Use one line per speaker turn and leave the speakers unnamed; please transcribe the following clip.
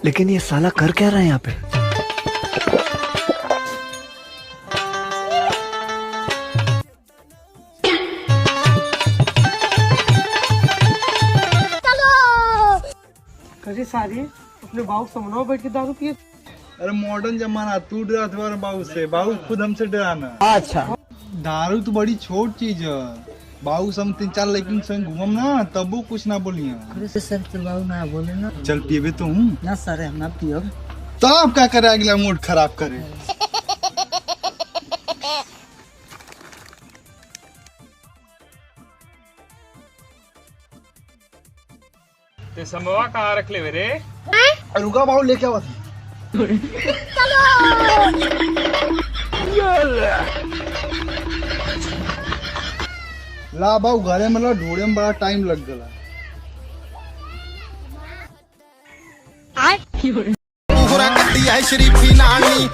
लेकिन ये साला कर क्या रहा है यहाँ पे?
कभी सारी अपने बाबू समझाओ बैठ के दारू पिए।
अरे मॉडर्न जमाना, तू डरा तुम्हारे बाबू से, बाबू खुद हमसे डराना।
अच्छा
दारू तो बड़ी छोट चीज है, बाबू से हम 3-4 लड़कियों संग घूमम ना तब वो कुछ ना बोलिए।
अरे सर तो बाबू ना बोले ना।
चल पिए तू
ना सर हम ना पियो।
तब क्या करे, अगला मूड खराब करे।
ते समवा कहाँ रख ले रे?
रुका बाबू लेके आवा। ला बाबू घरे मतलब ढूंढे में बड़ा टाइम लग गया।
शरीफी नानी